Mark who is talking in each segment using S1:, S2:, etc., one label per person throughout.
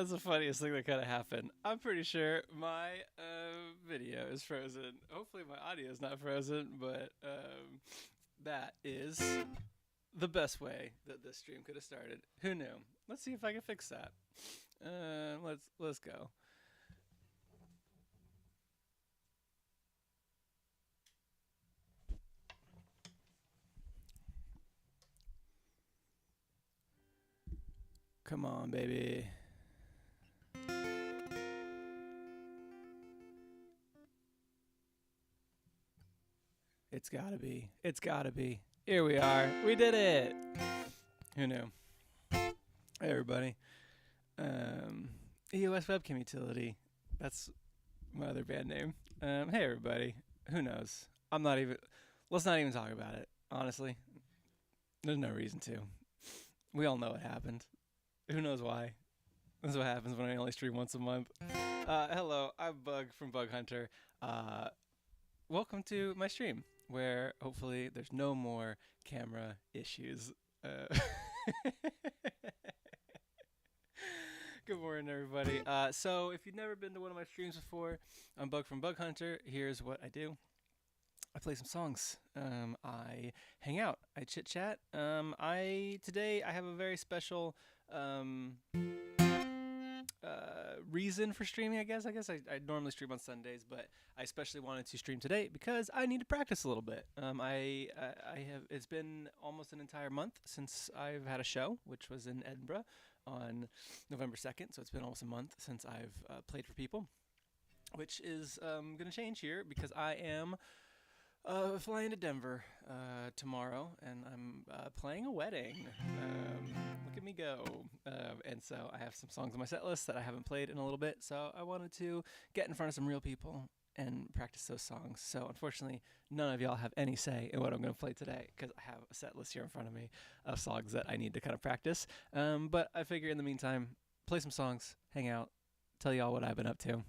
S1: That's the funniest thing that could have happened. I'm pretty sure my video is frozen. Hopefully my audio is not frozen, but that is the best way that this stream could have started. Who knew? Let's see if I can fix that. Let's go. Come on, baby. It's gotta be. It's gotta be. Here we are. We did it. Who knew? Hey, everybody. EOS Webcam Utility. That's my other band name. Hey, everybody. Who knows? Let's not even talk about it. Honestly, there's no reason to. We all know what happened. Who knows why? This is what happens when I only stream once a month. Hello, I'm Bug from Bug Hunter. Welcome to my stream, where hopefully there's no more camera issues. Good morning, everybody. So if you've never been to one of my streams before, I'm Bug from Bug Hunter. Here's what I do. I play some songs. I hang out. I chit chat. Today I have a very special reason for streaming. I guess I normally stream on Sundays, but I especially wanted to stream today because I need to practice a little bit. It's been almost an entire month since I've had a show, which was in Edinburgh on November 2nd. So it's been almost a month since I've played for people, which is going to change here because I am flying to Denver tomorrow, and I'm playing a wedding. Look at me go. And so I have some songs on my set list that I haven't played in a little bit, so I wanted to get in front of some real people and practice those songs. So unfortunately, none of y'all have any say in what I'm going to play today because I have a set list here in front of me of songs that I need to kind of practice. But I figure in the meantime, play some songs, hang out, tell y'all what I've been up to.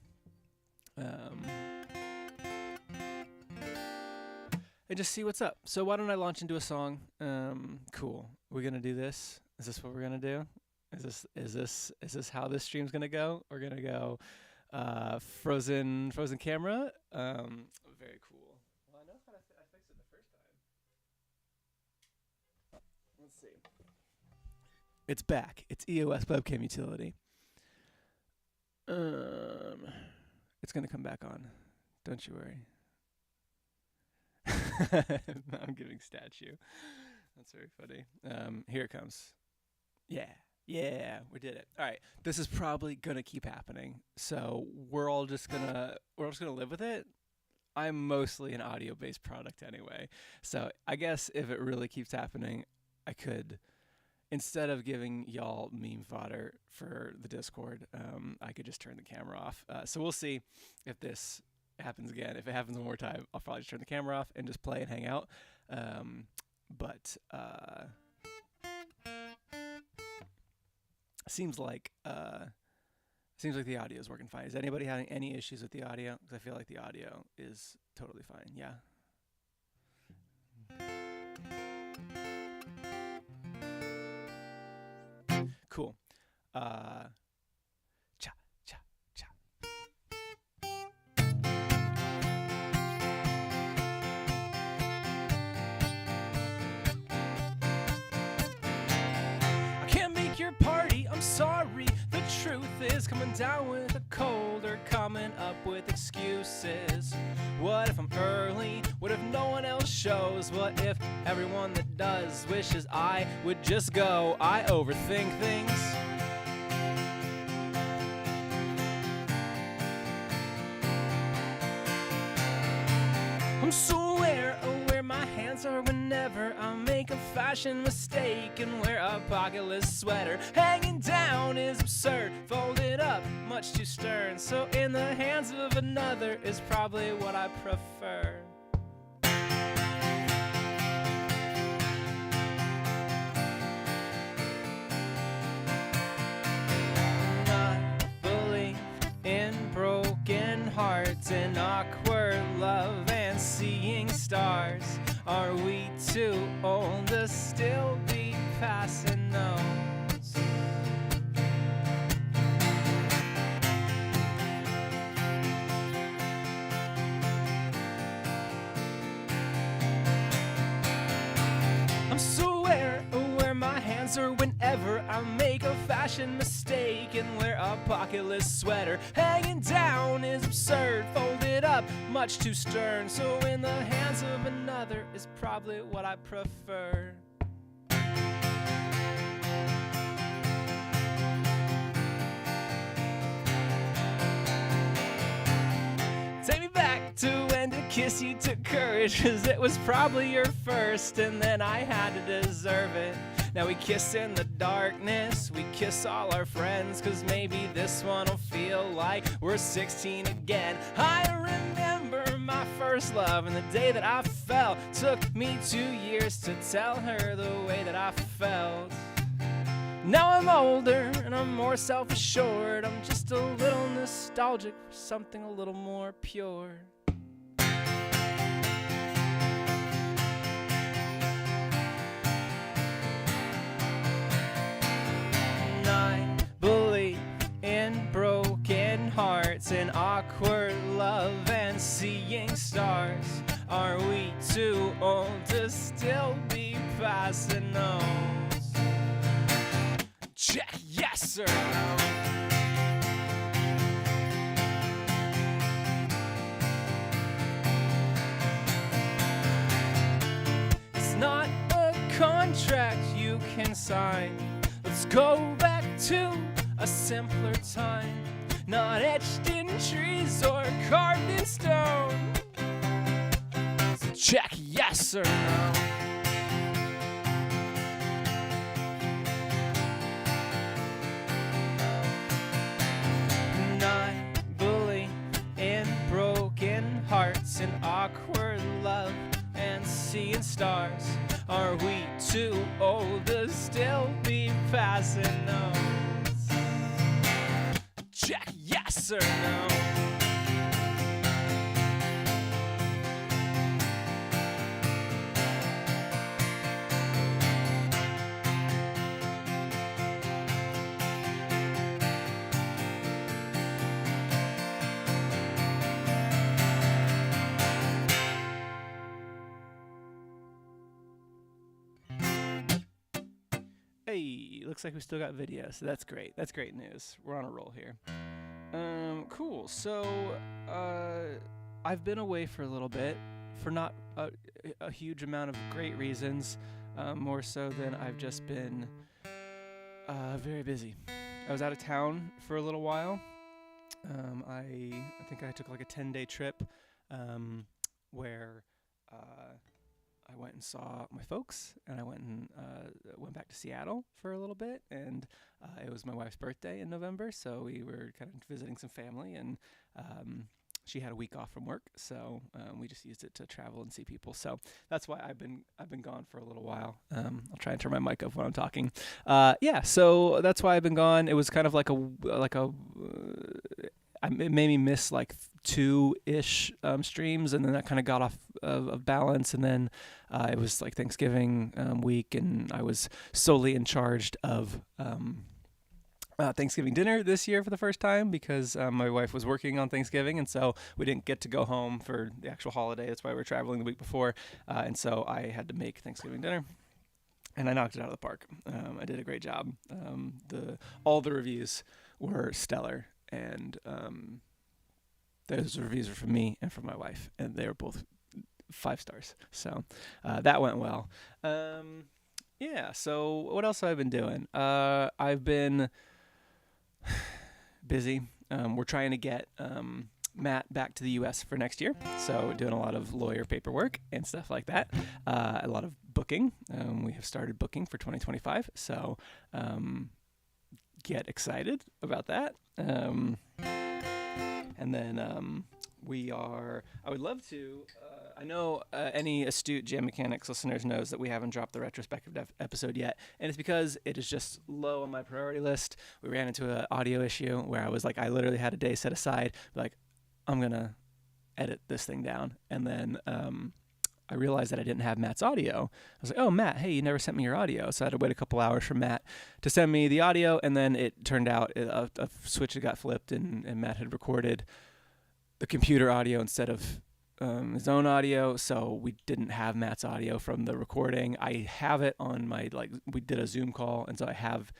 S1: And just see what's up. So why don't I launch into a song? Cool. We're gonna do this. Is this what we're gonna do? Is this how this stream's gonna go? We're gonna go frozen camera. Very cool. Well, I know how I fixed it the first time. Let's see. It's back. It's EOS Webcam Utility. It's gonna come back on. Don't you worry. I'm giving statue. That's very funny. Here it comes. Yeah, we did it. All right, this is probably gonna keep happening, so we're just gonna live with it. I'm mostly an audio-based product anyway, so I guess if it really keeps happening, I could, instead of giving y'all meme fodder for the Discord, I could just turn the camera off. So we'll see if this happens again. If it happens one more time, I'll probably just turn the camera off and just play and hang out. But seems like the audio is working fine. Is anybody having any issues with the audio? Because I feel like the audio is totally fine. Yeah. Cool. Your party, I'm sorry. The truth is coming down with a cold or coming up with excuses. What if I'm early? What if no one else shows? What if everyone that does wishes I would just go? I overthink things. I'm so aware of where my hands are whenever I make a fashion mistake, and wear a pocketless sweater hanging down is absurd, folded up much too stern, so in the hands of another is probably what I prefer. Not believe in broken hearts and awkward love and seeing stars. Are we too old to still be passing notes? I'm so aware of where my hands are whenever I make a fashion mistake and wear a pocketless sweater. Hanging down is absurd, folded up, much too stern. So in the hands of another is probably what I prefer. Take me back to when to kiss you took courage, 'cause it was probably your first, and then I had to deserve it. Now we kiss in the darkness, we kiss all our friends, 'cause maybe this one will feel like we're 16 again. I remember my first love and the day that I fell. Took me 2 years to tell her the way that I felt. Now I'm older and I'm more self-assured. I'm just a little nostalgic for something a little more pure. And I believe in broken hearts and awkward love and seeing stars. Are we too old to still be passing those? Check yes or no. It's not a contract you can sign. Let's go back to a simpler time, not etched in trees or carved in stone. So check yes or no. Hearts and awkward love and seeing stars. Are we too old to still be passing those? Check yes or no. Hey, looks like we still got video, so that's great. That's great news. We're on a roll here. Cool. So, I've been away for a little bit for not a huge amount of great reasons, more so than I've just been very busy. I was out of town for a little while. I think I took like a 10-day trip where I went and saw my folks, and I went back to Seattle for a little bit, and it was my wife's birthday in November, so we were kind of visiting some family, and she had a week off from work, so we just used it to travel and see people. So that's why I've been gone for a little while. I'll try and turn my mic up when I'm talking. Yeah, so that's why I've been gone. It was kind of like it made me miss like 2-ish streams, and then that kind of got off of balance, and then it was like Thanksgiving week, and I was solely in charge of Thanksgiving dinner this year for the first time, because my wife was working on Thanksgiving, and so we didn't get to go home for the actual holiday. That's why we were traveling the week before, and so I had to make Thanksgiving dinner, and I knocked it out of the park. I did a great job. All the reviews were stellar, and those reviews were from me and from my wife, and they were both 5 stars. So that went well. Yeah, so what else have I been doing? I've been busy. We're trying to get Matt back to the U.S. for next year, so doing a lot of lawyer paperwork and stuff like that. A lot of booking. We have started booking for 2025, so get excited about that. And then I would love to, I know any astute Jam Mechanics listeners knows that we haven't dropped the retrospective episode yet, and it's because it is just low on my priority list. We ran into an audio issue where I was like, I literally had a day set aside, like, I'm going to edit this thing down, and then I realized that I didn't have Matt's audio. I was like, oh, Matt, hey, you never sent me your audio. So I had to wait a couple hours for Matt to send me the audio, and then it turned out a switch had got flipped, and Matt had recorded the computer audio instead of his own audio, so we didn't have Matt's audio from the recording. I have it on my, we did a Zoom call, and so I have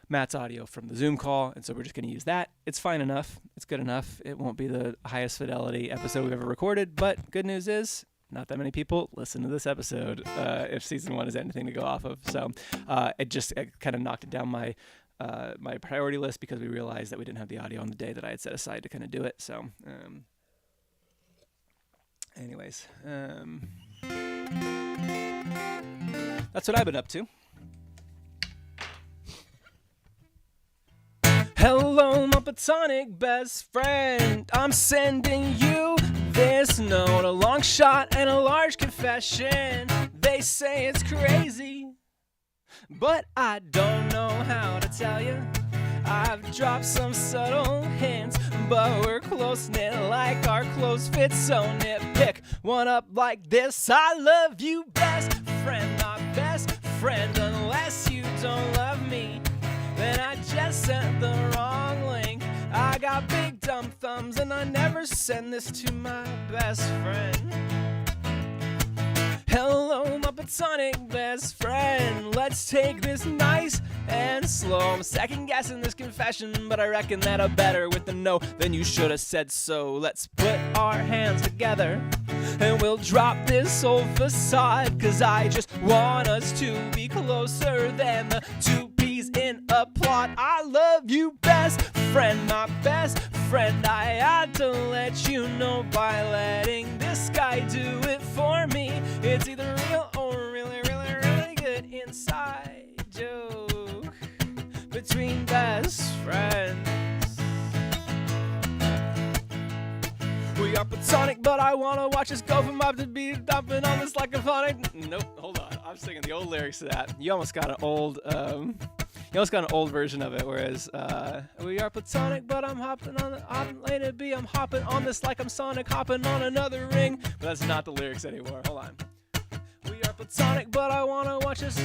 S1: Matt's audio from the Zoom call, and so we're just going to use that. It's fine enough. It's good enough. It won't be the highest fidelity episode we've ever recorded, but good news is not that many people listen to this episode if season 1 is anything to go off of. So it kind of knocked it down my priority list because we realized that we didn't have the audio on the day that I had set aside to kind of do it. So anyways, that's what I've been up to. Hello, my platonic best friend. I'm sending you this note, a long shot and a large confession. They say it's crazy, but I don't know how to tell you. I've dropped some subtle hints, but we're close-knit like our clothes fit, so nitpick one up like this. I love you, best friend, not best friend, unless you don't love me. Then I just sent the wrong link. I got big dumb thumbs and I never send this to my best friend. Hello, my platonic best friend. Let's take this nice and slow. I'm second guessing this confession, but I reckon that I'm better with the no than you should have said so. Let's put our hands together and we'll drop this old facade, cause I just want us to be closer than the two peas in a plot. I love you, best friend, my best friend. I had to let you know by letting this guy do it for me. It's either real or really, really, really good inside joke between best friends. We are platonic, but I wanna watch us go from up to be dumping on this like a phonic. Nope, hold on. I'm singing the old lyrics to that. You almost got an old version of it, whereas we are platonic, but I'm hopping later B. I'm hopping on this like I'm Sonic, hopping on another ring. But that's not the lyrics anymore. Hold on. We are platonic, but I wanna watch us.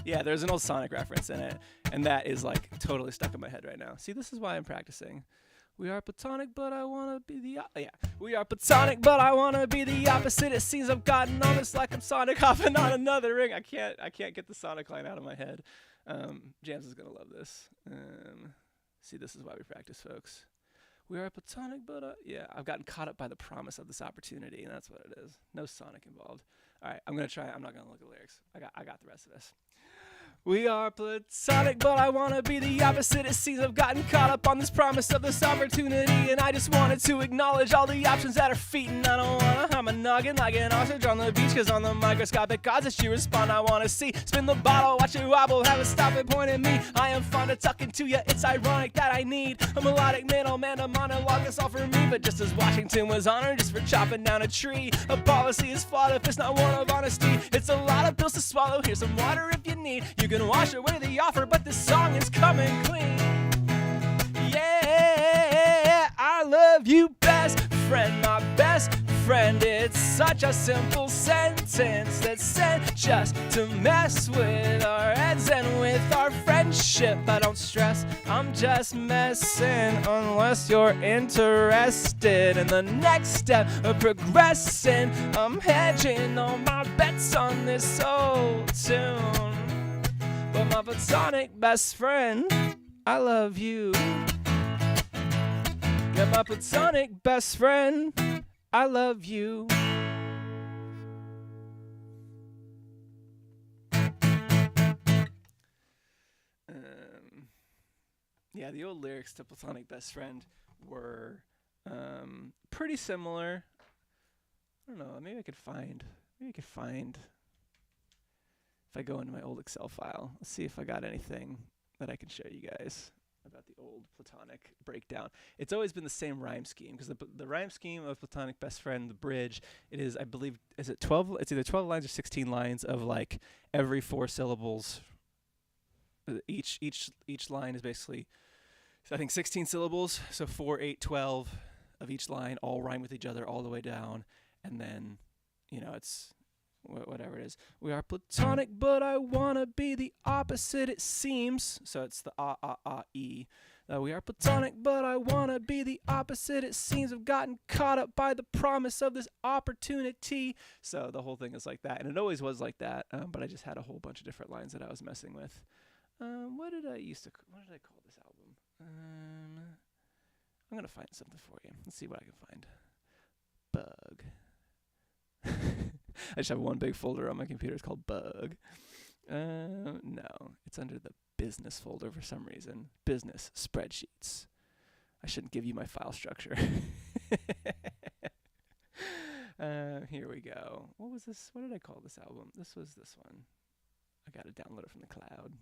S1: Yeah, there's an old Sonic reference in it, and that is like totally stuck in my head right now. See, this is why I'm practicing. We are platonic, but I wanna be the We are platonic, but I wanna be the opposite. It seems I've gotten on this like I'm Sonic, hopping on another ring. I can't get the Sonic line out of my head. Jams is gonna love this. See, this is why we practice, folks. We are platonic, but I've gotten caught up by the promise of this opportunity, and that's what it is. No Sonic involved. All right, I'm gonna try. I'm not gonna look at lyrics. I got the rest of this. We are platonic, but I wanna be the opposite. It seems I've gotten caught up on this promise of this opportunity, and I just wanted to acknowledge all the options at her feet. And I don't wanna hum a noggin like an ostrich on the beach, cause on the microscopic odds that you respond, I wanna see. Spin the bottle, watch it wobble, have it stop and point at me. I am fond of talking to ya, it's ironic that I need a melodic middleman to monologue this all for me. But just as Washington was honored just for chopping down a tree, a policy is flawed if it's not one of honesty. It's a lot of pills to swallow, here's some water if you need. You can wash away the offer, but this song is coming clean. Yeah, I love you, best friend, my best friend. It's such a simple sentence that's said just to mess with our heads and with our friendship. I don't stress, I'm just messing unless you're interested in the next step of progressing. I'm hedging all my bets on this old tune. But my platonic best friend, I love you. Yeah, my platonic best friend, I love you. Yeah, the old lyrics to Platonic Best Friend were pretty similar. I don't know, maybe I could find if I go into my old Excel file, let's see if I got anything that I can show you guys about the old Platonic breakdown. It's always been the same rhyme scheme, because the rhyme scheme of Platonic Best Friend, the bridge, it is, I believe, is it 12? It's either 12 lines or 16 lines of like every 4 syllables. Each line is basically, I think, 16 syllables, so 4, 8, 12 of each line all rhyme with each other all the way down, and then, it's whatever it is. We are platonic, but I wanna be the opposite, it seems. So it's the E. We are platonic, but I wanna be the opposite. It seems I've gotten caught up by the promise of this opportunity. So the whole thing is like that, and it always was like that. But I just had a whole bunch of different lines that I was messing with. What did I call this album? I'm gonna find something for you. Let's see what I can find. Bug. I just have one big folder on my computer. It's called Bug. No, it's under the business folder for some reason. Business spreadsheets. I shouldn't give you my file structure. Here we go. What was this? What did I call this album? This was this one. I got to download it from the cloud.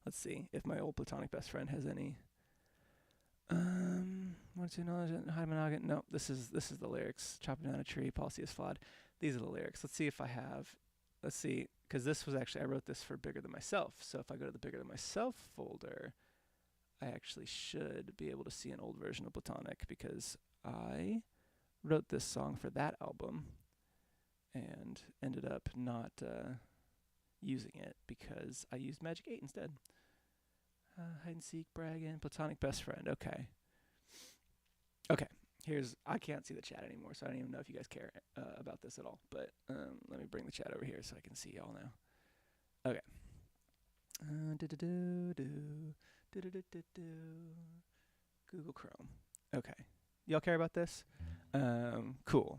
S1: Let's see if my old platonic best friend has any. Want to acknowledge it? Hide monogamy. No, this is the lyrics. Chopping down a tree. Policy is flawed. These are the lyrics. Let's see if I have. Let's see, because this was actually, I wrote this for Bigger Than Myself. So if I go to the Bigger Than Myself folder, I actually should be able to see an old version of Platonic, because I wrote this song for that album and ended up not using it because I used Magic 8 instead. Hide and seek, bragging, Platonic best friend. Okay. I can't see the chat anymore, so I don't even know if you guys care about this at all. But let me bring the chat over here so I can see y'all now. Okay. Google Chrome. Okay. Y'all care about this? Cool.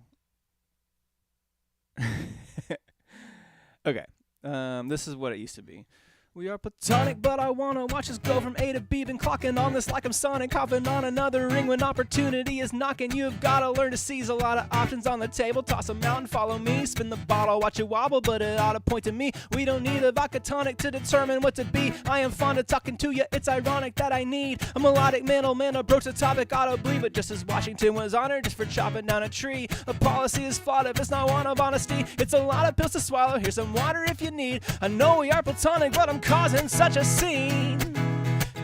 S1: Okay. This is what it used to be. We are platonic, but I wanna watch us go from A to B. Been clocking on this like I'm Sonic, coughing on another ring when opportunity is knocking. You've gotta learn to seize a lot of options on the table. Toss them out and follow me. Spin the bottle, watch it wobble, but it ought to point to me. We don't need a vodka tonic to determine what to be. I am fond of talking to you. It's ironic that I need a melodic middleman. Approach the topic audibly, but just as Washington was honored just for chopping down a tree. A policy is flawed if it's not one of honesty. It's a lot of pills to swallow. Here's some water if you need. I know we are platonic, but I'm causing such a scene.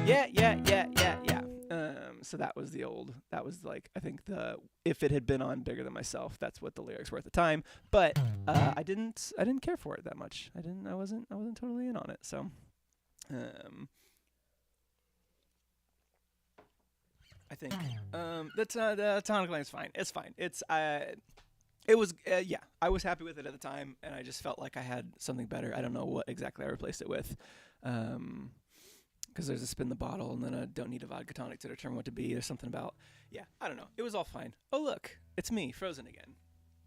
S1: Yeah. So that was like, I think if it had been on Bigger Than Myself, that's what the lyrics were at the time. But I didn't care for it that much. I wasn't totally in on it. So I think the tonic line is fine. It's fine. It was, I was happy with it at the time, and I just felt like I had something better. I don't know what exactly I replaced it with, because there's a spin the bottle, and then I don't need a vodka tonic to determine what to be. There's something about, I don't know. It was all fine. Oh, look, it's me, Frozen again.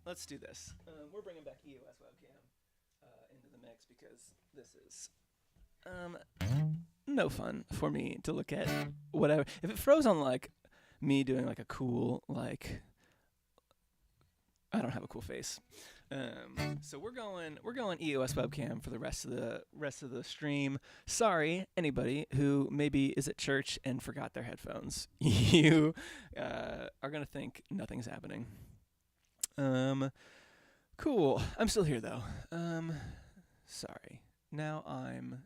S1: Let's do this. We're bringing back EOS webcam into the mix, because this is no fun for me to look at whatever. If it froze on, like, me doing, like, a cool, like... I don't have a cool face. So we're going EOS webcam for the rest of the stream. Sorry, anybody who maybe is at church and forgot their headphones. You are gonna think nothing's happening. Cool. I'm still here though. Sorry. Now I'm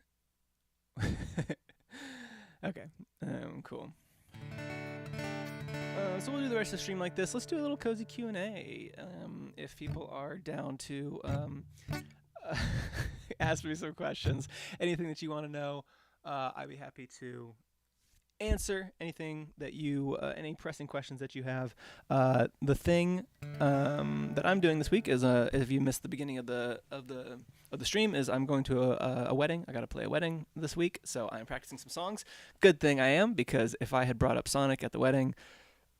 S1: okay. Cool. So we'll do the rest of the stream like this. Let's do a little cozy Q&A. If people are down to ask me some questions, anything that you want to know, I'd be happy to answer anything that you, any pressing questions that you have. The thing that I'm doing this week is, if you missed the beginning of the stream, is I'm going to a wedding. I got to play a wedding this week, so I'm practicing some songs. Good thing I am, because if I had brought up Sonic at the wedding,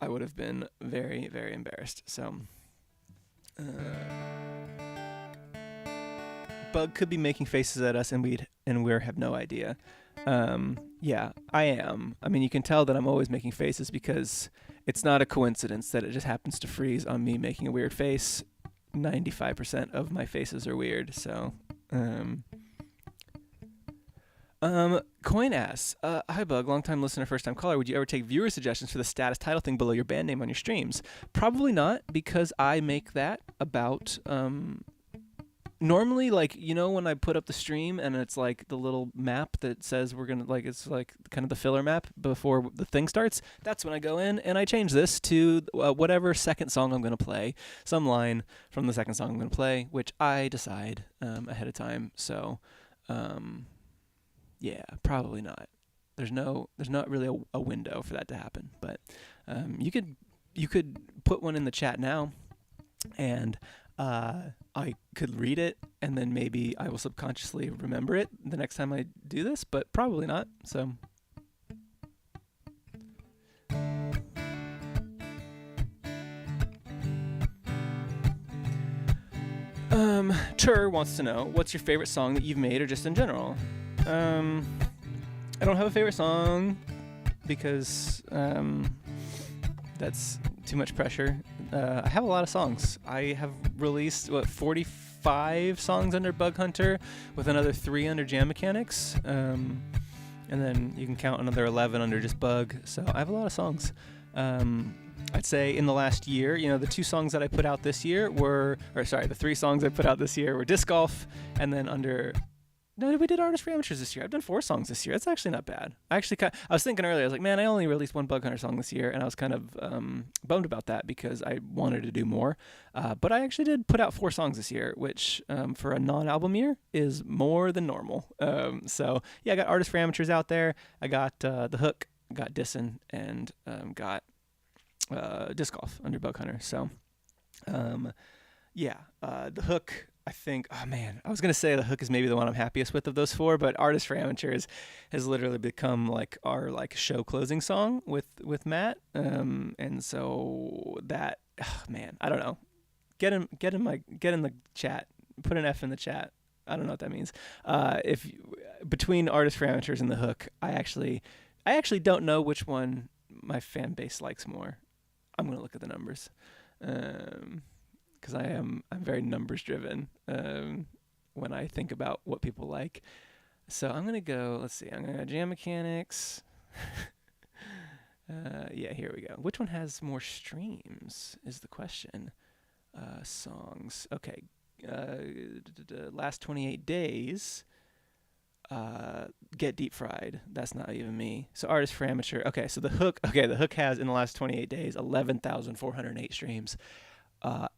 S1: I would have been very, very embarrassed. So, Bug could be making faces at us, and we have no idea. Yeah, I am. I mean, you can tell that I'm always making faces, because it's not a coincidence that it just happens to freeze on me making a weird face. 95% of my faces are weird. So, Coin asks, hi Bug, long time listener, first time caller. Would you ever take viewer suggestions for the status title thing below your band name on your streams? Probably not, because I make that about, normally, like, you know, when I put up the stream and it's like the little map that says we're gonna, like, it's like kind of the filler map before the thing starts. That's when I go in and I change this to whatever second song I'm gonna play, some line from the second song I'm gonna play, which I decide ahead of time. So, yeah, probably not. there's not really a window for that to happen. But you could put one in the chat now, and I could read it, and then maybe I will subconsciously remember it the next time I do this, but probably not. So. Tur wants to know, what's your favorite song that you've made, or just in general? I don't have a favorite song because that's too much pressure. I have a lot of songs. I have released 45 songs under Bug Hunter, with another 3 under Jam Mechanics, and then you can count another 11 under just Bug. So I have a lot of songs. I'd say in the last year, the 2 songs that I put out this year the 3 songs I put out this year were Disc Golf, and then we did Artists for Amateurs this year. I've done 4 songs this year. That's actually not bad. I was thinking earlier, I was like, man, I only released 1 Bug Hunter song this year, and I was kind of bummed about that because I wanted to do more. But I actually did put out 4 songs this year, which for a non-album year is more than normal. So yeah, I got Artists for Amateurs out there. I got The Hook, got Dissin, and got Disc Golf under Bug Hunter. So The Hook, I think, I was going to say The Hook is maybe the one I'm happiest with of those 4, but Artists for Amateurs has literally become like our show closing song with Matt. And so that, I don't know. Get in the chat. Put an F in the chat. I don't know what that means. Between Artists for Amateurs and The Hook, I actually don't know which one my fan base likes more. I'm going to look at the numbers. Because I'm very numbers driven when I think about what people like. So I'm going to go, let's see, I'm going to go Jam Mechanics. Here we go. Which one has more streams is the question. Songs. Okay. Last 28 days. Get Deep Fried. That's not even me. So Artists for Amateur. Okay, so The Hook has in the last 28 days 11,408 streams.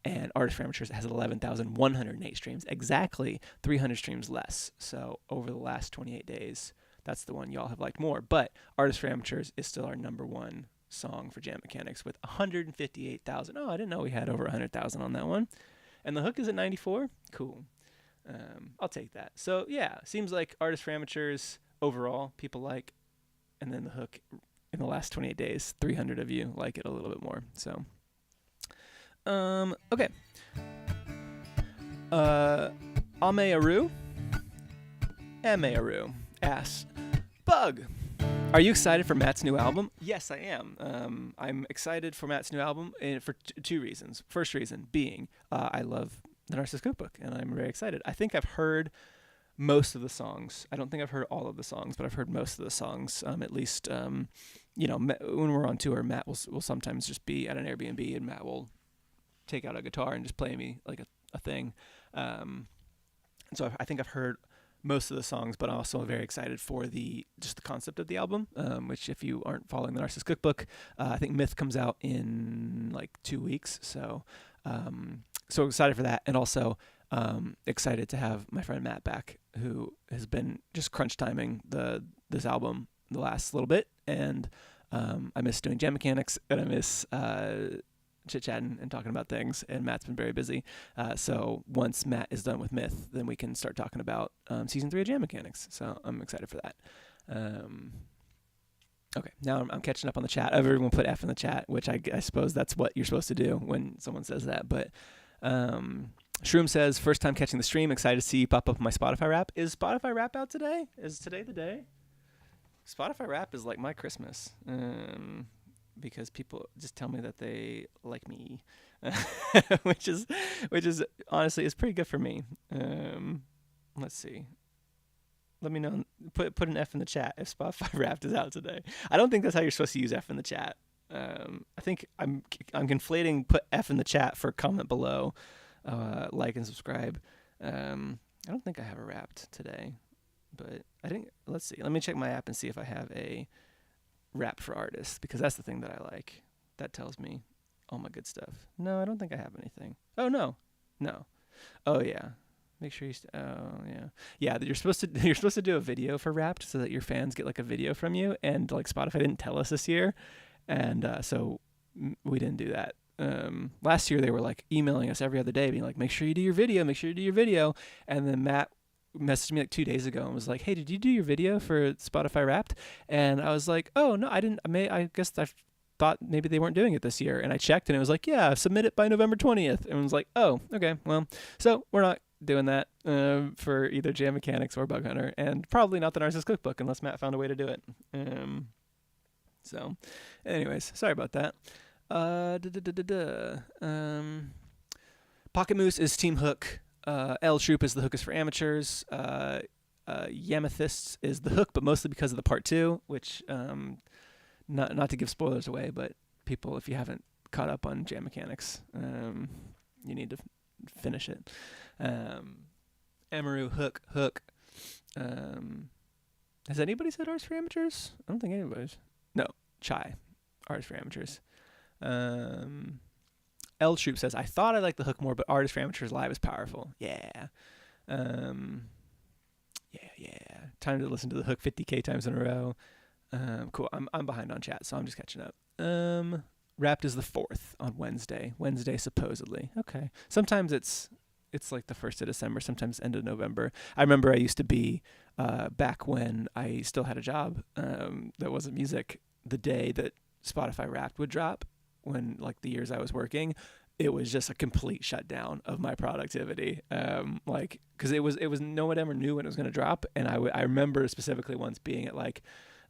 S1: And Artists for Amateurs has 11,108 streams. Exactly 300 streams less. So over the last 28 days, that's the one y'all have liked more. But Artists for Amateurs is still our number 1 song for Jam Mechanics with 158,000. Oh, I didn't know we had over 100,000 on that one. And The Hook is at 94. Cool. I'll take that. So yeah, seems like Artists for Amateurs overall people like, and then The Hook in the last 28 days, 300 of you like it a little bit more. So, okay. Amearu asks, Bug, are you excited for Matt's new album? Yes, I am. I'm excited for Matt's new album for 2 reasons. First reason being, I love the Narcissus Cookbook, and I'm very excited. I think I've heard most of the songs. I don't think I've heard all of the songs, but I've heard most of the songs. At least, when we're on tour, Matt will sometimes just be at an Airbnb, and Matt will take out a guitar and just play me like a thing. So I think I've heard most of the songs, but I'm also very excited for just the concept of the album, which if you aren't following the Narcissus Cookbook, I think Myth comes out in like 2 weeks. So excited for that, and also excited to have my friend Matt back, who has been just crunch timing this album the last little bit, and I miss doing Jam Mechanics, and I miss chit-chatting and talking about things, and Matt's been very busy. So once Matt is done with Myth, then we can start talking about Season 3 of Jam Mechanics, so I'm excited for that. Okay, now I'm catching up on the chat. Everyone put F in the chat, which I suppose that's what you're supposed to do when someone says that. But Shroom says, first time catching the stream, excited to see you pop up on my Spotify Wrap. Is Spotify Wrap out today? Is today the day? Spotify Wrap is like my Christmas, because people just tell me that they like me, which is honestly is pretty good for me. Let's see. Let me know. Put an F in the chat if Spotify Wrapped is out today. I don't think that's how you're supposed to use F in the chat. I think I'm conflating put F in the chat for comment below, like and subscribe. I don't think I have a Wrapped today, but I think, let's see. Let me check my app and see if I have a Wrapped for artists, because that's the thing that I like. That tells me all my good stuff. No, I don't think I have anything. Oh, no. Oh, yeah. Make sure oh yeah. You're supposed to you're supposed to do a video for Wrapped so that your fans get like a video from you. And like Spotify didn't tell us this year, and so we didn't do that. Last year they were like emailing us every other day, being like, make sure you do your video, make sure you do your video. And then Matt messaged me like 2 days ago and was like, hey, did you do your video for Spotify Wrapped? And I was like, oh no, I didn't. I guess I thought maybe they weren't doing it this year. And I checked and it was like, yeah, submit it by November 20th. And I was like, oh, okay, well, so we're not doing that for either Jam Mechanics or Bug Hunter, and probably not the Narcissus Cookbook unless Matt found a way to do it. So anyways, sorry about that. Pocket Moose is Team Hook. L Troop is the hook is for amateurs. Yamethysts is the hook, but mostly because of the part 2, which not to give spoilers away, but people, if you haven't caught up on Jam Mechanics, you need to finish it. Emaru, hook. Has anybody said Arts for Amateurs? I don't think anybody's. No, Chai, Arts for Amateurs. L Troop says, I thought I liked the hook more, but Artist for Amateurs live is powerful. Yeah. Yeah. Time to listen to the hook 50k times in a row. Cool. I'm behind on chat, so I'm just catching up. Wrapped is the 4th on Wednesday. Wednesday supposedly. Okay. Sometimes it's like the 1st of December, sometimes end of November. I remember I used to be back when I still had a job that wasn't music, the day that Spotify Wrapped would drop, when like the years I was working, it was just a complete shutdown of my productivity. Like, cause it was no one ever knew when it was going to drop. And I remember specifically once being at like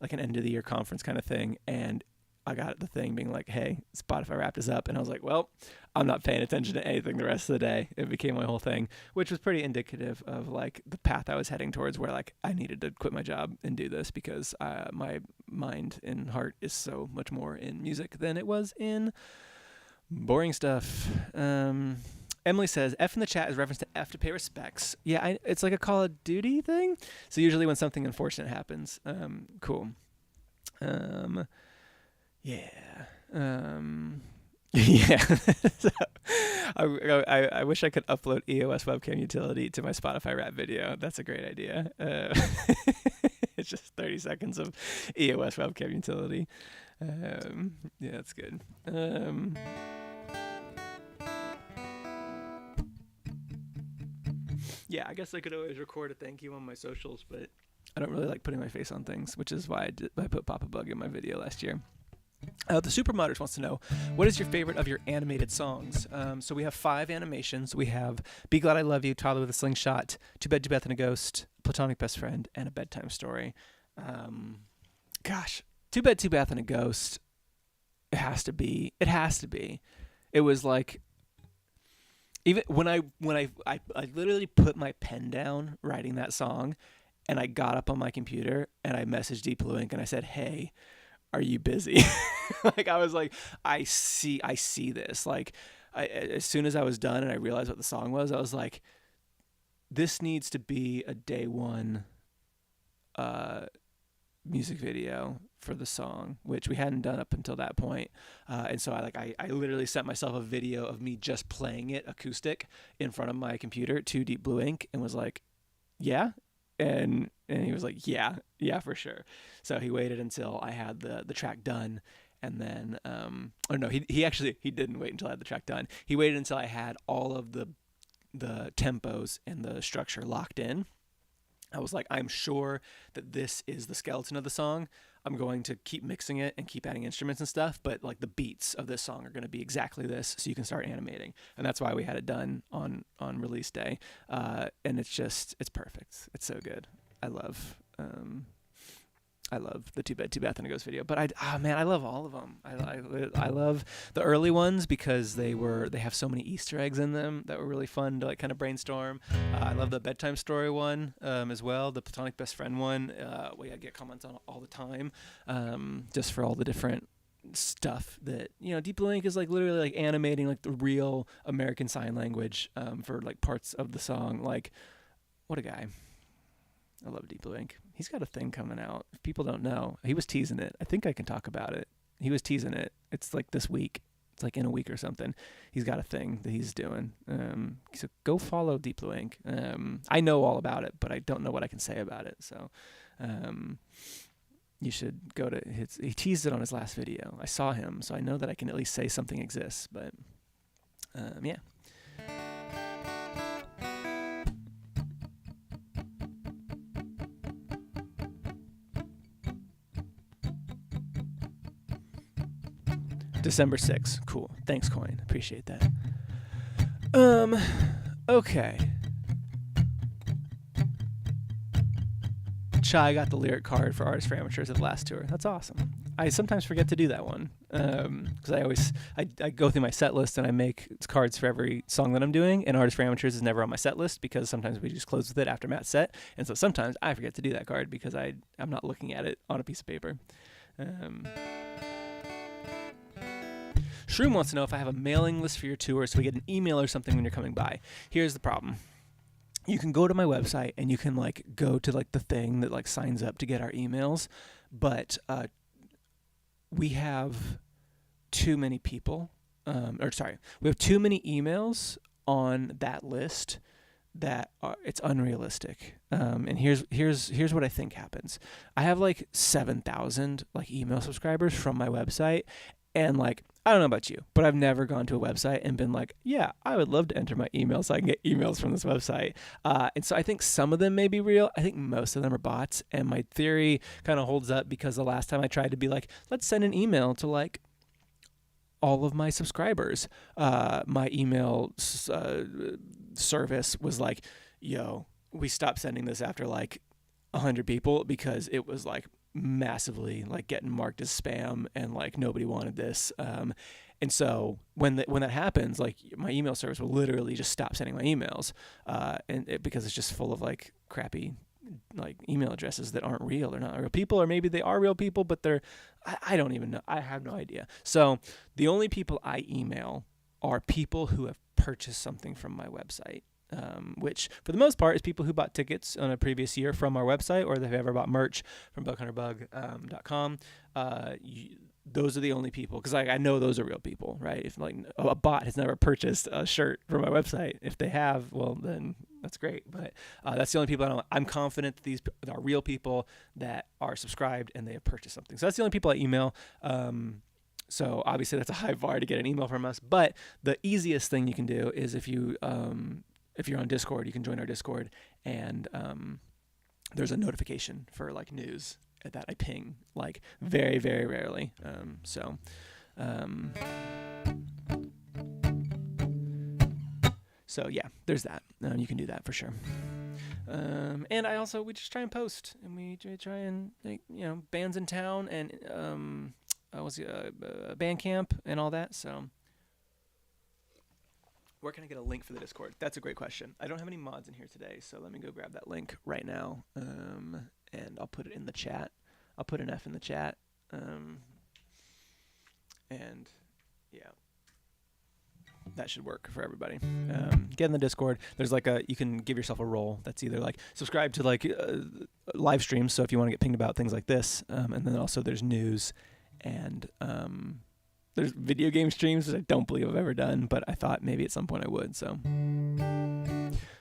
S1: an end of the year conference kind of thing. And I got the thing being like, hey, Spotify Wrapped is up. And I was like, well, I'm not paying attention to anything the rest of the day. It became my whole thing, which was pretty indicative of like the path I was heading towards, where like I needed to quit my job and do this because my mind and heart is so much more in music than it was in boring stuff. Emily says, F in the chat is reference to F to pay respects. Yeah, it's like a Call of Duty thing. So usually when something unfortunate happens. Cool. Yeah. Yeah. So, I wish I could upload EOS webcam utility to my Spotify Wrapped video. That's a great idea. It's just 30 seconds of EOS webcam utility. Yeah, that's good. Yeah, I guess I could always record a thank you on my socials, but I don't really like putting my face on things, which is why I put Papa Bug in my video last year. The Super Modders wants to know, what is your favorite of your animated songs? So we have 5 animations. We have Be Glad I Love You, Toddler with a Slingshot, Too Bad, Too Bad and a Ghost, Platonic Best Friend, and A Bedtime Story. Gosh, Too Bad, Too Bad and a Ghost. It has to be. It was like, even when I literally put my pen down writing that song, and I got up on my computer and I messaged Deep Blue Ink and I said, hey, are you busy? Like, I was like, I see this. Like, as soon as I was done and I realized what the song was, I was like, this needs to be a day one music video for the song, which we hadn't done up until that point. And so I literally sent myself a video of me just playing it acoustic in front of my computer to Deep Blue Ink and was like, yeah. And he was like, yeah, for sure. So he waited until I had the track done, and then, or no, he didn't wait until I had the track done. He waited until I had all of the tempos and the structure locked in. I was like, I'm sure that this is the skeleton of the song. I'm going to keep mixing it and keep adding instruments and stuff, but like the beats of this song are going to be exactly this, so you can start animating. And that's why we had it done on release day. And it's perfect. It's so good. I love the Too Bad, Too Bad and a Ghost video, but I love all of them. I love the early ones because they have so many Easter eggs in them that were really fun to like kind of brainstorm. I love the Bedtime Story one as well, the Platonic Best Friend one. I get comments on all the time, just for all the different stuff that, Deep Blue Ink is like literally like animating like the real American Sign Language for like parts of the song. Like, what a guy. I love Deep Blue Ink. He's got a thing coming out. If people don't know, he was teasing it. I think I can talk about it. He was teasing it. It's like this week. It's like in a week or something. He's got a thing that he's doing. So go follow Deep Blue Ink. I know all about it, but I don't know what I can say about it. So you should go to his. He teased it on his last video. I saw him, so I know that I can at least say something exists. But yeah. December 6th. Cool. Thanks, Coin. Appreciate that. Okay. Chai got the lyric card for Artists for Amateurs at the last tour. That's awesome. I sometimes forget to do that one because I go through my set list and I make cards for every song that I'm doing, and Artists for Amateurs is never on my set list because sometimes we just close with it after Matt's set, and so sometimes I forget to do that card because I'm not looking at it on a piece of paper. Shroom wants to know if I have a mailing list for your tour so we get an email or something when you're coming by. Here's the problem. You can go to my website and you can like go to like the thing that like signs up to get our emails, but we have too many people, we have too many emails on that list that it's unrealistic. And here's what I think happens. I have like 7,000 like email subscribers from my website, and like, I don't know about you, but I've never gone to a website and been like, yeah, I would love to enter my email so I can get emails from this website. And so I think some of them may be real. I think most of them are bots. And my theory kind of holds up because the last time I tried to be like, let's send an email to like all of my subscribers, my email service was like, yo, we stopped sending this after like 100 people because it was like massively like getting marked as spam and like nobody wanted this. And so when that happens, like my email service will literally just stop sending my emails, because it's just full of like crappy like email addresses that aren't real. They're not real people, or maybe they are real people, but I don't even know. I have no idea. So the only people I email are people who have purchased something from my website. Which for the most part is people who bought tickets on a previous year from our website, or they've ever bought merch from bughunterbug.com. Those are the only people, because I know those are real people, right? If like a bot has never purchased a shirt from my website, if they have, well then that's great. But that's the only people I'm confident that these are real people that are subscribed and they have purchased something. So that's the only people I email. So obviously that's a high bar to get an email from us. But the easiest thing you can do is if you're on Discord, you can join our Discord, and there's a notification for like news that I ping like very, very rarely. So yeah, there's that. You can do that for sure. And we just try and post, and we try and like, bands in town and Bandcamp and all that. So where can I get a link for the Discord? That's a great question. I don't have any mods in here today, so let me go grab that link right now, and I'll put it in the chat. I'll put an F in the chat, and yeah, that should work for everybody. Get in the Discord. There's like you can give yourself a role that's either like subscribe to like live streams, so if you want to get pinged about things like this, and then also there's news, and there's video game streams that I don't believe I've ever done, but I thought maybe at some point I would. So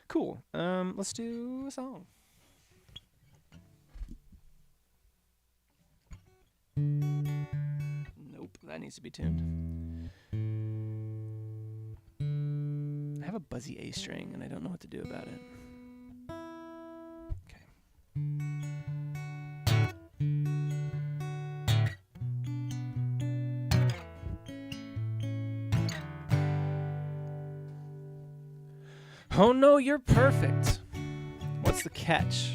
S1: cool. Let's do a song. Nope, that needs to be tuned. I have a buzzy A string and I don't know what to do about it. Oh no, you're perfect. What's the catch?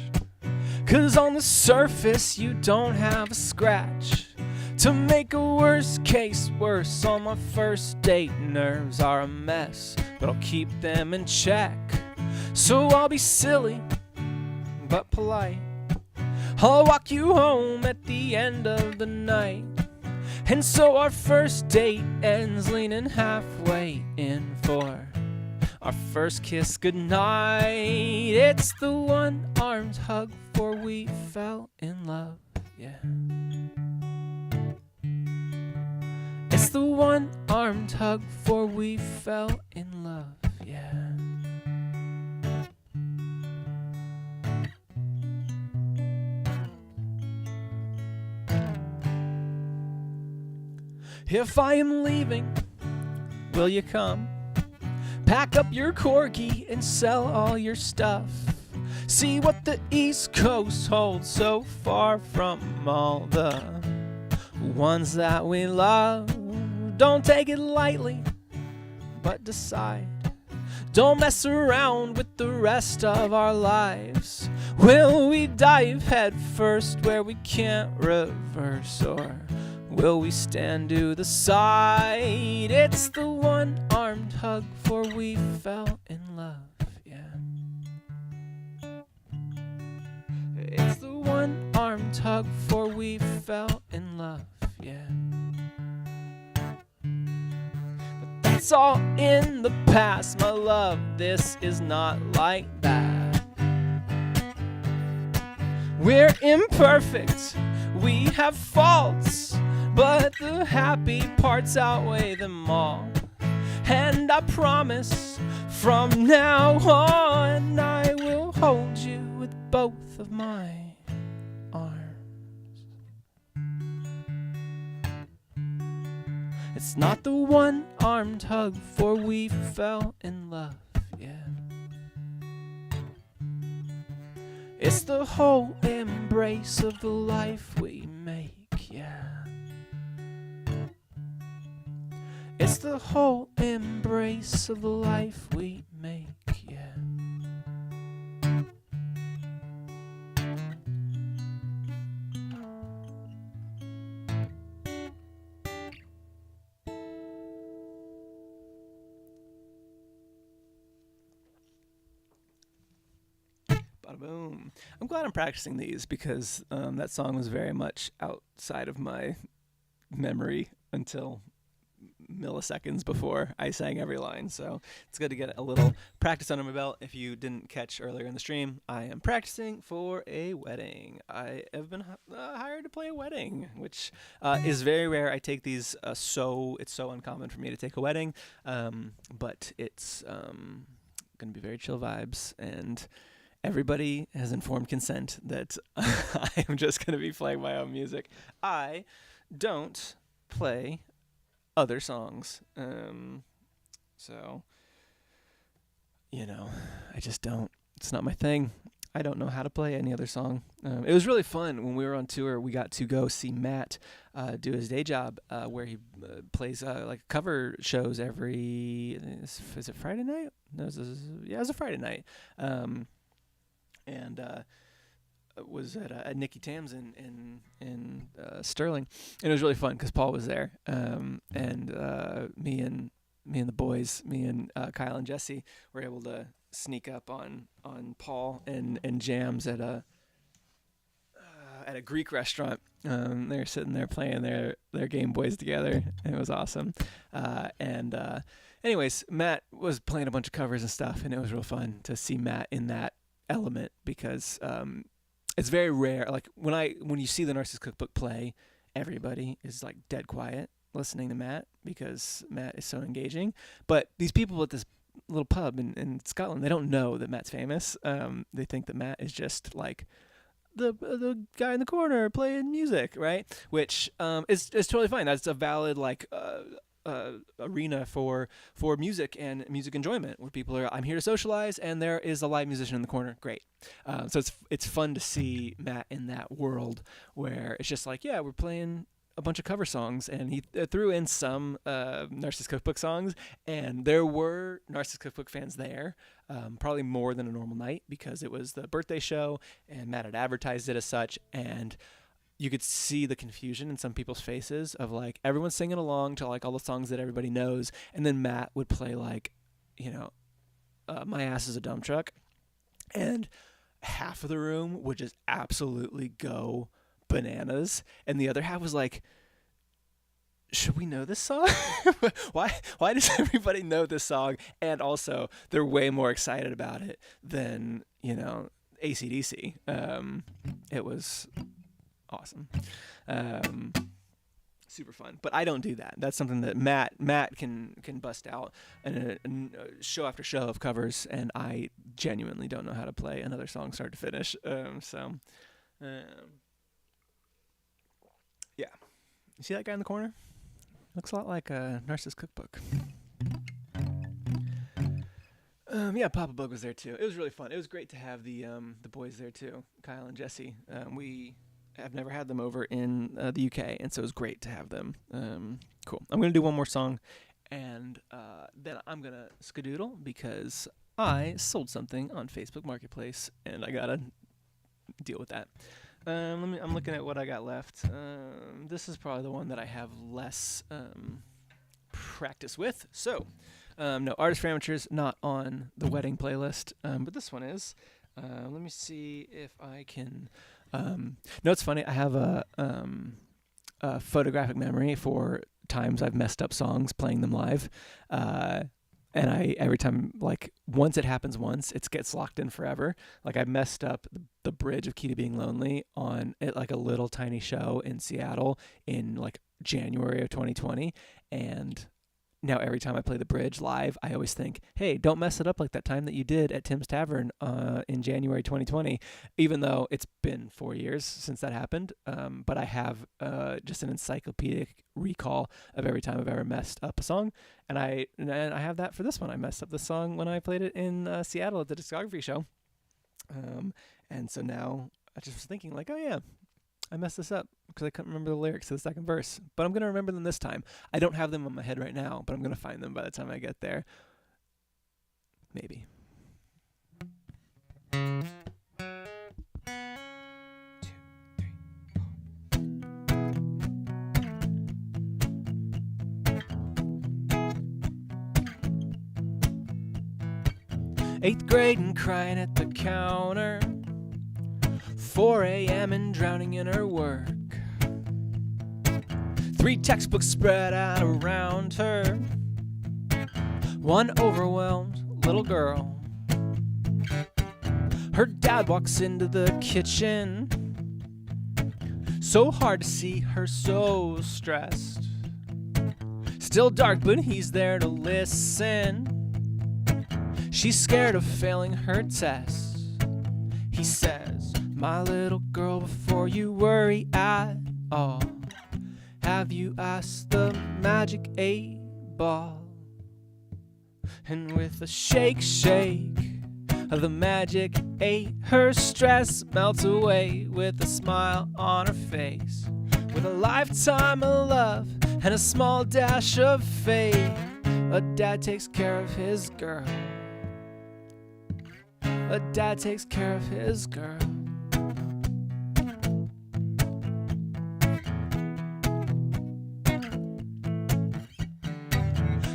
S1: 'Cause on the surface you don't have a scratch. To make a worst case worse, on my first date nerves are a mess, but I'll keep them in check. So I'll be silly, but polite. I'll walk you home at the end of the night. And so our first date ends leaning halfway in for our first kiss goodnight. It's the one armed hug before we fell in love, yeah. It's It's the one-armed hug, for we fell in love, yeah. If I am leaving, will you come? Pack up your corgi and sell all your stuff. See what the East Coast holds so far from all the ones that we love. Don't take it lightly, but decide. Don't mess around with the rest of our lives. Will we dive head first where we can't reverse, or will we stand to the side? It's the one-armed hug, for we fell in love, yeah. It's the one-armed hug, for we fell in love, yeah. But that's all in the past, my love, this is not like that. We're imperfect, we have faults, but the happy parts outweigh them all. And I promise, from now on, I will hold you with both of my arms. It's not the one-armed hug, for we fell in love, yeah. It's the whole embrace of the life we make, yeah. It's the whole embrace of the life we make, yeah. Bada boom. I'm glad I'm practicing these because that song was very much outside of my memory until milliseconds before I sang every line, so it's good to get a little practice under my belt. If you didn't catch earlier in the stream, I am practicing for a wedding. I have been hired to play a wedding, which is very rare. I take these it's so uncommon for me to take a wedding, but it's gonna be very chill vibes, and everybody has informed consent that I am just gonna be playing my own music. I don't play other songs, so you know, I just don't. It's not my thing. I don't know how to play any other song. It was really fun when we were on tour. We got to go see Matt do his day job, where he plays like cover shows every. Is it Friday night? No, it was a Friday night, and was at Nicky Tam's in Sterling, and it was really fun because Paul was there, and me and the boys, me and Kyle and Jesse, were able to sneak up on Paul and jams at a Greek restaurant. They were sitting there playing their Game Boys together, and it was awesome. Anyways, Matt was playing a bunch of covers and stuff, and it was real fun to see Matt in that element because it's very rare. Like when you see the Narcissus Cookbook play, everybody is like dead quiet listening to Matt because Matt is so engaging. But these people at this little pub in Scotland, they don't know that Matt's famous. They think that Matt is just like the guy in the corner playing music, right? Which is totally fine. That's a valid like arena for music and music enjoyment, where people are, I'm here to socialize, and there is a live musician in the corner. Great. So it's fun to see Matt in that world where it's just like, yeah, we're playing a bunch of cover songs, and he threw in some Narcissus Cookbook songs, and there were Narcissus Cookbook fans there, probably more than a normal night because it was the birthday show, and Matt had advertised it as such, and you could see the confusion in some people's faces of like everyone's singing along to like all the songs that everybody knows, and then Matt would play like, My Ass is a Dump Truck, and half of the room would just absolutely go bananas, and the other half was like, should we know this song? why does everybody know this song? And also they're way more excited about it than AC/DC. It was awesome. super fun. But I don't do that. That's something that Matt can bust out and show after show of covers, and I genuinely don't know how to play another song start to finish. Yeah. You see that guy in the corner? Looks a lot like a Narcissus Cookbook. Yeah, Papa Bug was there too. It was really fun. It was great to have the boys there too, Kyle and Jesse. We have never had them over in the UK, and so it was great to have them. Cool. I'm gonna do one more song, and then I'm gonna skedoodle because I sold something on Facebook Marketplace, and I gotta deal with that. I'm looking at what I got left. This is probably the one that I have less practice with. So, no, Artist for Amateurs not on the wedding playlist, but this one is. Let me see if I can. No, it's funny. I have a photographic memory for times I've messed up songs playing them live. And every time, like, once it happens once, it gets locked in forever. Like, I messed up the bridge of Key to Being Lonely on like a little tiny show in Seattle in like January of 2020. And now every time I play the bridge live, I always think, hey, don't mess it up like that time that you did at Tim's Tavern in January 2020, even though it's been 4 years since that happened. But I have just an encyclopedic recall of every time I've ever messed up a song. And I have that for this one. I messed up the song when I played it in Seattle at the discography show. And so now I just was thinking like, oh yeah, I messed this up because I couldn't remember the lyrics to the second verse. But I'm going to remember them this time. I don't have them in my head right now, but I'm going to find them by the time I get there. Maybe. 2, 3, 4. 8th grade and crying at the counter. 4 a.m. and drowning in her work. 3 textbooks spread out around her. 1 overwhelmed little girl. Her dad walks into the kitchen. So hard to see her so stressed. Still dark, but he's there to listen. She's scared of failing her test. He says, my little girl, before you worry at all, have you asked the magic 8-ball? And with a shake, shake of the magic 8, her stress melts away with a smile on her face. With a lifetime of love and a small dash of faith, a dad takes care of his girl. A dad takes care of his girl.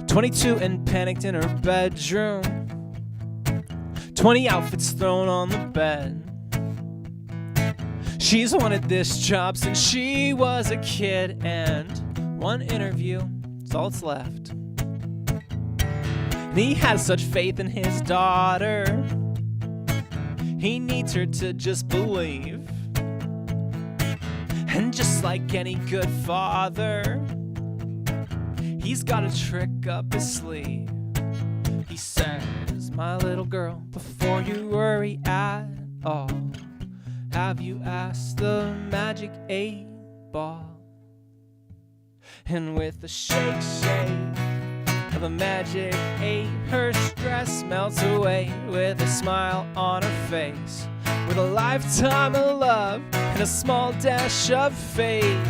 S1: 22 and panicked in her bedroom. 20 outfits thrown on the bed. She's wanted this job since she was a kid, and 1 interview is all that's left. And he has such faith in his daughter. He needs her to just believe. And just like any good father, he's got a trick up his sleeve. He says, my little girl, before you worry at all, have you asked the magic 8-ball? And with a shake, shake of the magic 8, her stress melts away with a smile on her face. With a lifetime of love and a small dash of faith,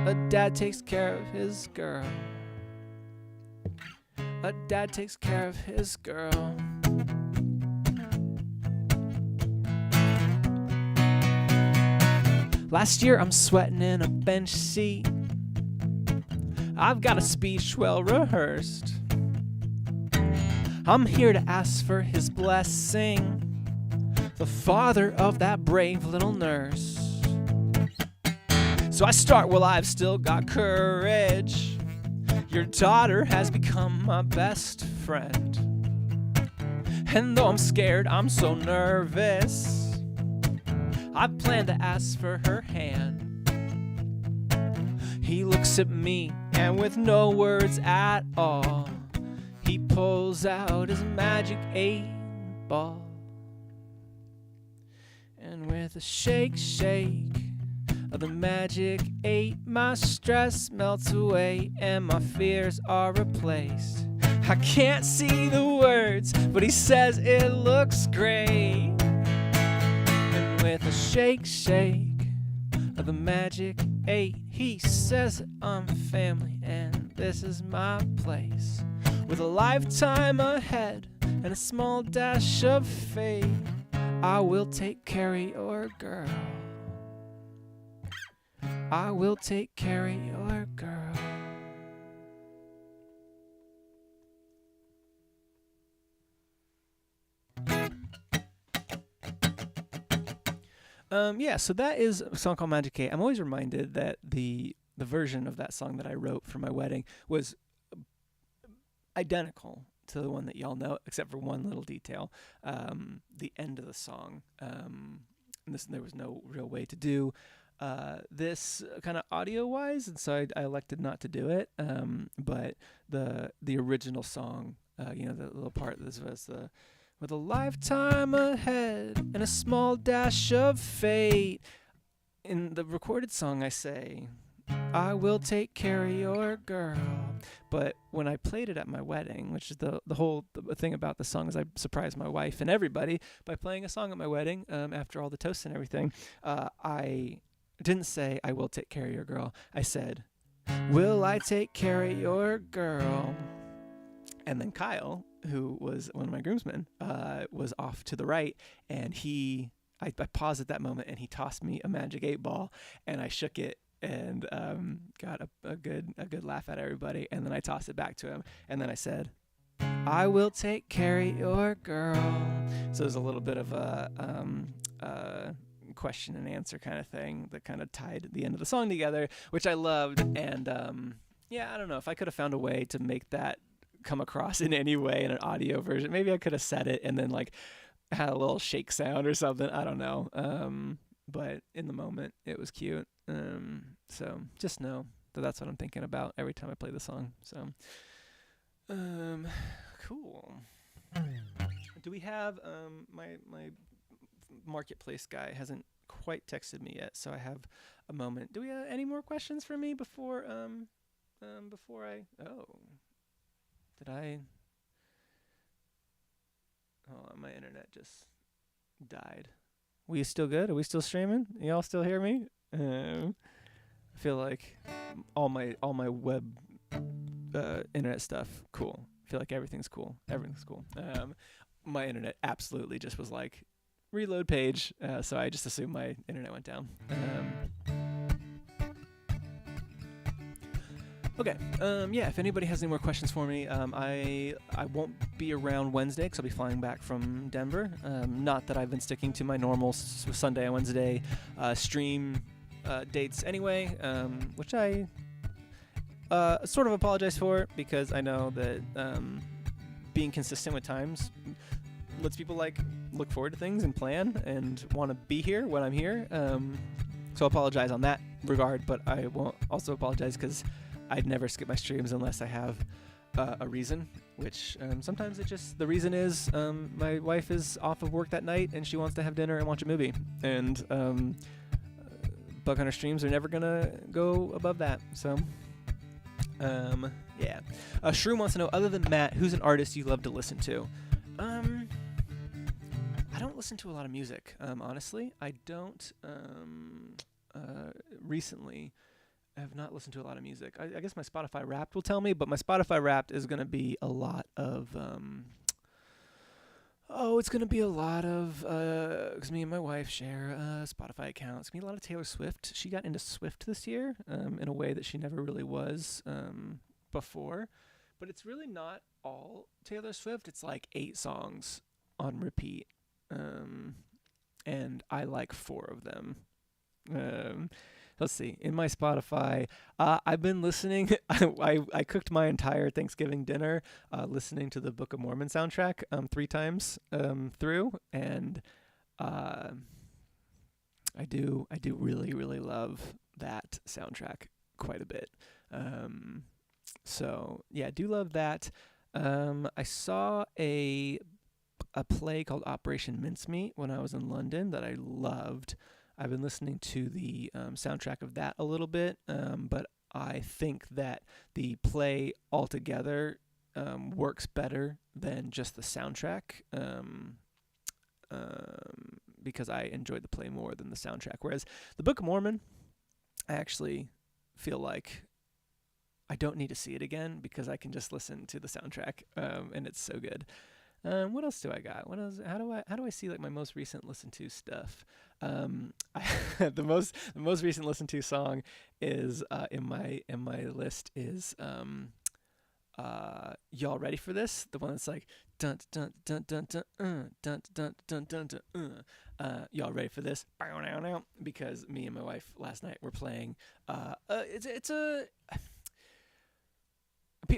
S1: a dad takes care of his girl. A dad takes care of his girl. Last year I'm sweating in a bench seat. I've got a speech well rehearsed. I'm here to ask for his blessing, the father of that brave little nurse. So I start while I've still got courage. Your daughter has become my best friend. And though I'm scared, I'm so nervous, I plan to ask for her hand. He looks at me, and with no words at all, he pulls out his magic 8-ball. And with a shake, shake of the magic 8, my stress melts away and my fears are replaced. I can't see the words, but he says it looks great. And with a shake, shake of the magic 8, he says I'm family and this is my place. With a lifetime ahead and a small dash of fate, I will take care of your girl. I will take care of your girl. Yeah, so that is a song called Magic 8. I'm always reminded that the version of that song that I wrote for my wedding was identical to the one that y'all know, except for one little detail. The end of the song, there was no real way to do this kind of audio-wise, and so I elected not to do it. But the original song, the little part that was the with a lifetime ahead and a small dash of fate. In the recorded song, I say, I will take care of your girl. But when I played it at my wedding, which is the whole thing about the song, is I surprised my wife and everybody by playing a song at my wedding after all the toasts and everything. I didn't say, I will take care of your girl. I said, will I take care of your girl? And then Kyle, who was one of my groomsmen, was off to the right, and I paused at that moment, and he tossed me a magic 8-ball, and I shook it and got a good laugh at everybody, and then I tossed it back to him, and then I said, I will take care of your girl. So there's a little bit of a question and answer kind of thing that kind of tied the end of the song together, which I loved. And I don't know if I could have found a way to make that come across in any way in an audio version. Maybe I could have said it and then like had a little shake sound or something. I don't know. But in the moment, it was cute. So just know that that's what I'm thinking about every time I play the song. So, cool. Do we have my marketplace guy hasn't quite texted me yet, so I have a moment. Do we have any more questions for me before my internet just died. We still good? Are we still streaming? Y'all still hear me? I feel like all my web internet stuff cool. I feel like everything's cool. My internet absolutely just was like reload page, so I just assumed my internet went down. Okay, if anybody has any more questions for me, I won't be around Wednesday because I'll be flying back from Denver. Not that I've been sticking to my normal Sunday and Wednesday stream dates anyway, which I sort of apologize for, because I know that being consistent with times lets people look forward to things and plan and want to be here when I'm here. So I apologize on that regard, but I won't also apologize because I'd never skip my streams unless I have a reason, which sometimes the reason is my wife is off of work that night and she wants to have dinner and watch a movie. And Bug Hunter streams are never going to go above that. So, yeah. Shroom wants to know, other than Matt, who's an artist you love to listen to? I don't listen to a lot of music, honestly. I don't recently have not listened to a lot of music. I guess my Spotify Wrapped will tell me, but my Spotify Wrapped is going to be a lot of it's going to be a lot of because me and my wife share a Spotify account. It's going to be a lot of Taylor Swift. She got into Swift this year in a way that she never really was before, but it's really not all Taylor Swift. It's like 8 songs on repeat, and I like 4 of them. Let's see. In my Spotify, I've been listening. I cooked my entire Thanksgiving dinner listening to the Book of Mormon soundtrack 3 times through, and I do really, really love that soundtrack quite a bit. So yeah, I do love that. I saw a play called Operation Mincemeat when I was in London that I loved. I've been listening to the soundtrack of that a little bit, but I think that the play altogether works better than just the soundtrack, because I enjoyed the play more than the soundtrack. Whereas the Book of Mormon, I actually feel like I don't need to see it again because I can just listen to the soundtrack, and it's so good. What else do I got? What else? How do I see like my most recent listened to stuff? The most recent listened to song is in my list is y'all ready for this? The one that's like dun dun dun dun dun dun dun dun dun dun. Y'all ready for this? Because me and my wife last night were playing.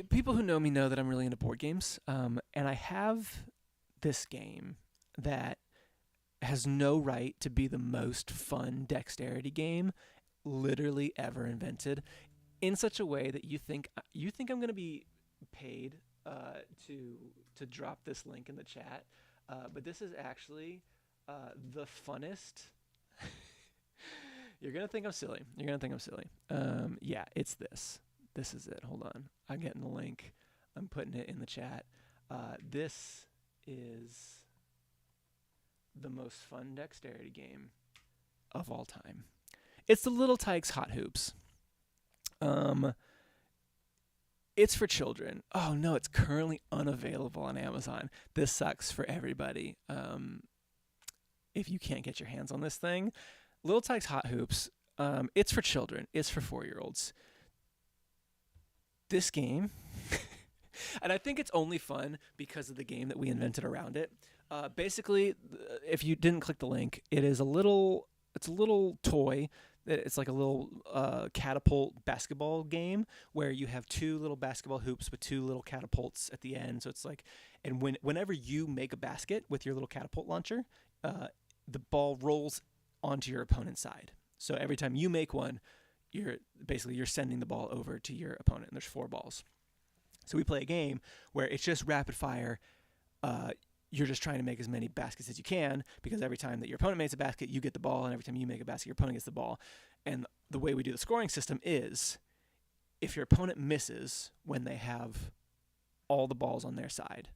S1: People who know me know that I'm really into board games, and I have this game that has no right to be the most fun dexterity game literally ever invented, in such a way that you think I'm going to be paid to drop this link in the chat, but this is actually the funnest. You're going to think I'm silly. Yeah, it's this. This is it. Hold on. I'm getting the link. I'm putting it in the chat. This is the most fun dexterity game of all time. It's the Little Tikes Hot Hoops. It's for children. Oh no, it's currently unavailable on Amazon. This sucks for everybody. If you can't get your hands on this thing, Little Tikes Hot Hoops. It's for children. It's for 4-year-olds. This game, and I think it's only fun because of the game that we invented around it. Basically, if you didn't click the link, it's a little toy. It's like a little catapult basketball game where you have 2 little basketball hoops with 2 little catapults at the end. So it's like, and whenever you make a basket with your little catapult launcher, the ball rolls onto your opponent's side. So every time you make one, you're sending the ball over to your opponent, and there's 4 balls. So we play a game where it's just rapid fire. You're just trying to make as many baskets as you can, because every time that your opponent makes a basket, you get the ball, and every time you make a basket, your opponent gets the ball. And the way we do the scoring system is, if your opponent misses when they have all the balls on their side,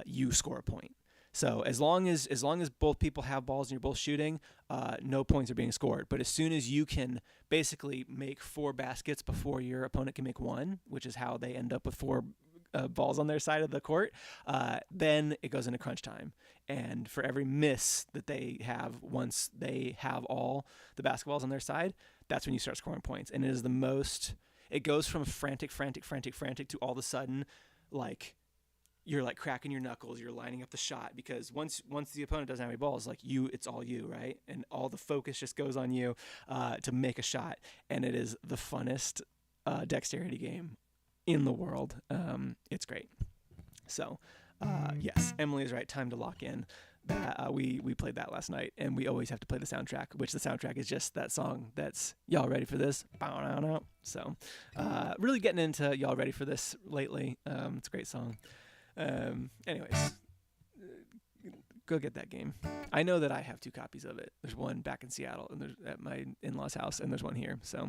S1: you score a point. So as long as both people have balls and you're both shooting, no points are being scored. But as soon as you can basically make 4 baskets before your opponent can make 1, which is how they end up with 4 balls on their side of the court, then it goes into crunch time. And for every miss that they have, once they have all the basketballs on their side, that's when you start scoring points. And it goes from frantic to all of a sudden, like, you're like cracking your knuckles, you're lining up the shot, because once the opponent doesn't have any balls, like it's all you, right? And all the focus just goes on you to make a shot. And it is the funnest dexterity game in the world. It's great. So yes, Emily is right. Time to lock in. That we played that last night, and we always have to play the soundtrack, which the soundtrack is just that song that's Y'all Ready for This? So really getting into Y'all Ready for This lately. It's a great song. Anyways, go get that game. I know that I have 2 copies of it. There's one back in Seattle, and there's at my in-laws' house, and there's one here. So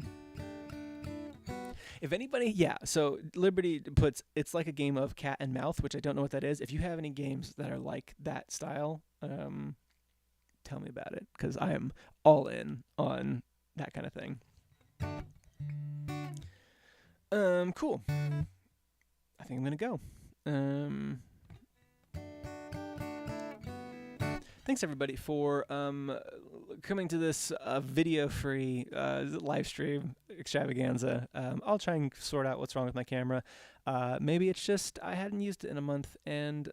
S1: if anybody, so Liberty puts, it's like a game of cat and mouse, which I don't know what that is. If you have any games that are like that style, tell me about it, because I am all in on that kind of thing. Cool. I think I'm gonna go. Thanks everybody for coming to this video-free live stream extravaganza. I'll try and sort out what's wrong with my camera. Maybe it's just I hadn't used it in a month and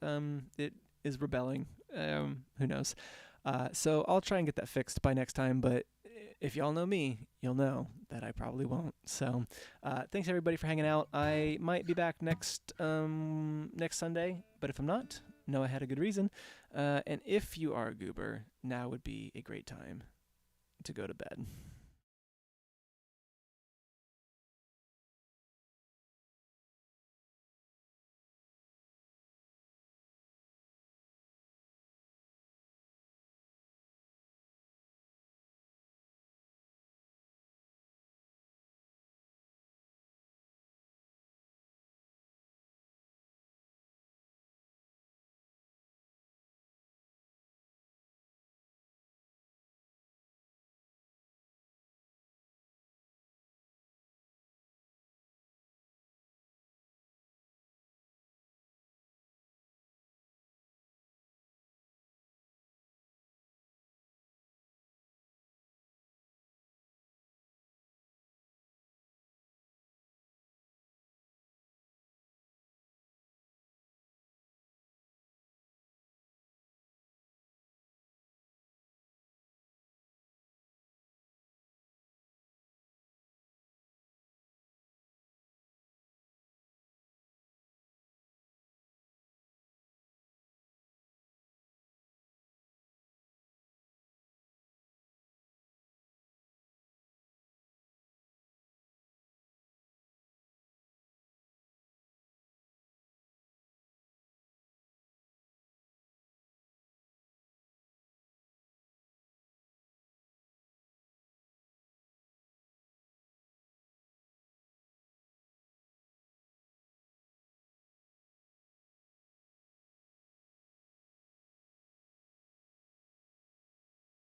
S1: it is rebelling. Who knows? So I'll try and get that fixed by next time, but if y'all know me, you'll know that I probably won't. So thanks everybody for hanging out. I might be back next Sunday, but if I'm not, know I had a good reason. And if you are a goober, now would be a great time to go to bed.